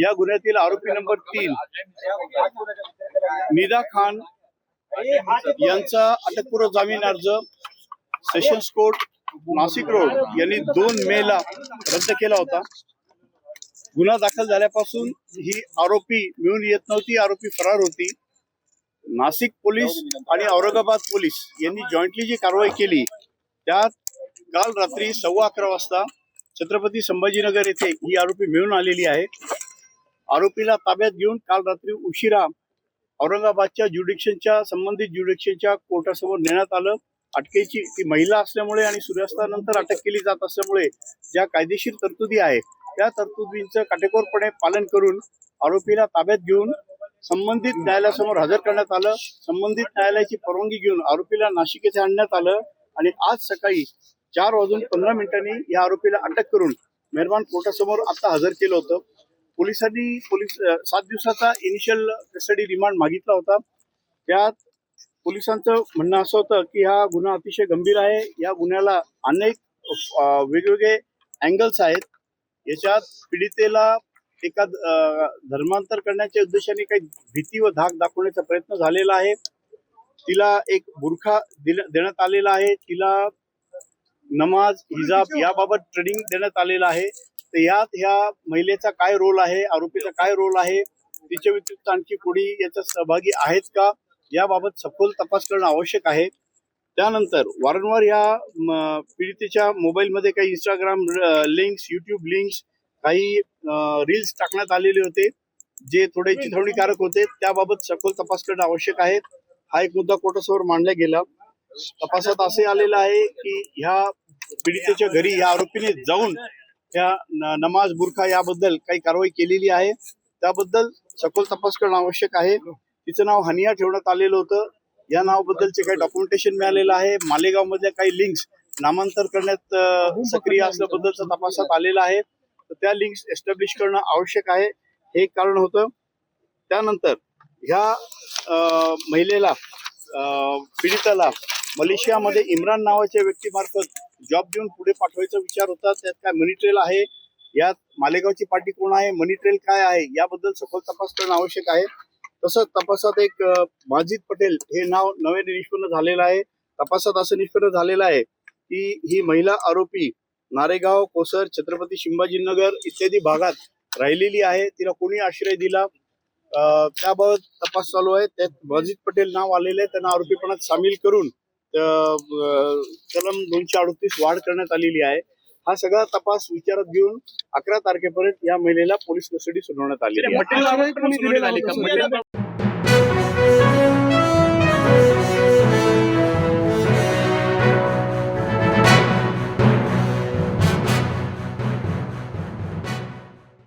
या गुन्ह्यातील आरोपी नंबर 3 निदा खान यांचा अटकपूर्व जामीन अर्ज सेशन्स कोर्ट नाशिक रोड यांनी 2 मे ला रद्द केला होता। गुन्हा दाखल झाल्यापासून ही आरोपी मिळून येत नव्हती, आरोपी फरार होती। नाशिक पोलीस आणि औरंगाबाद पोलीस यांनी जॉईंटली जी कारवाई केली त्यात काल रात्री 11:15 वाजता छत्रपती संभाजीनगर येथे ही आरोपी मिळून आलेली आहे। आरोपीला ताब्यात घेऊन काल रात्री उशिरा औरंगाबादच्या संबंधित ज्युडिक्शनच्या कोर्टासमोर नेण्यात आलं। अटकेची ती महिला असल्यामुळे आणि सूर्यास्तानंतर अटक केली जात असल्यामुळे ज्या कायदेशीर तरतुदी आहे त्या तरतुदींचं काटेकोरपणे पालन करून आरोपीला ताब्यात घेऊन संबंधित न्यायालयासमोर हजर करण्यात आलं। संबंधित न्यायालयाची परवानगी घेऊन आरोपीला नाशिक येथे आणण्यात आलं आणि आज सकाळी 4:15 या आरोपीला अटक करून मेहरबान कोर्टासमोर आता हजर केलं होतं। पोलिसांनी 7 दिवसाचा इनिशियल कस्टडी रिमांड मागितला होता। त्यात पोलिसांचं म्हणणं असं होतं की हा गुन्हा अतिशय गंभीर आहे, या गुन्ह्याला अनेक वेगवेगळे अँगल्स आहेत। याच्यात पीडितेला एका धर्मांतर करण्याच्या उद्देशाने काही भीती व धाक दाखवण्याचा प्रयत्न झालेला आहे। तिला एक बुरखा देण्यात आलेला आहे, तिला नमाज हिजाब याबाबत ट्रेनिंग देण्यात आलेलं आहे। तर यात ह्या महिलेचा काय रोल आहे, आरोपीचा काय रोल आहे, तिच्या व्यतिरिक्त आणखी कोणी याच्यात सहभागी आहेत का याबाबत सखोल तपास करणं आवश्यक आहे। त्यानंतर वारंवार या पीडितेच्या मोबाईलमध्ये काही इंस्टाग्राम लिंक्स, युट्यूब लिंक्स, काही रील्स टाकण्यात आलेले होते जे थोडे चिथावणीकारक होते, त्याबाबत सखोल तपास करणं आवश्यक आहे। हा एक मुद्दा कोर्टासमोर मांडला गेला। तपासात असे आलेलं आहे की ह्या पीडितेच्या घरी या आरोपीने जाऊन त्या नमाज बुरखा याबद्दल काही कारवाई केलेली आहे, त्याबद्दल सखोल तपास करणं आवश्यक आहे। तिचं नाव हनिया ठेवण्यात आलेलं होतं, या नावाबद्दलचे काही डॉक्युमेंटेशन मिळालेलं आहे। मालेगाव मधल्या काही लिंक्स नामांतर करण्यात सक्रिय असल्याबद्दलचा तपासात आलेला आहे, तर त्या लिंक्स एस्टॅब्लिश करणं आवश्यक आहे, हे एक कारण होतं। त्यानंतर ह्या महिलेला पीडिताला मलेशियामध्ये इम्रान नावाच्या व्यक्तीमार्फत जॉब देऊन पुढे पाठवायचा विचार होता। त्यात काय मनी ट्रेल आहे, यात मालेगावची पार्टी कोण आहे, मनी ट्रेल काय आहे याबद्दल सखोल तपास करणं आवश्यक आहे। तसंच तपासात एक माजिद पटेल हे नाव नव्याने निष्पन्न झालेलं आहे। तपासात असं निष्पन्न झालेलं आहे की ही महिला आरोपी नारेगाव, कोसर, छत्रपती संभाजीनगर इत्यादी भागात राहिलेली आहे, तिला कोणी आश्रय दिला त्याबाबत तपास चालू आहे। त्यात माजिद पटेल नाव आलेलं आहे, त्यांना आरोपीपणात सामील करून कलम 238 वाढ करण्यात आलेली आहे। हा सगळा तपास विचारात घेऊन 11 तारखेपर्यंत या महिलेला पोलीस कस्टडी सुनावण्यात आलेली आहे।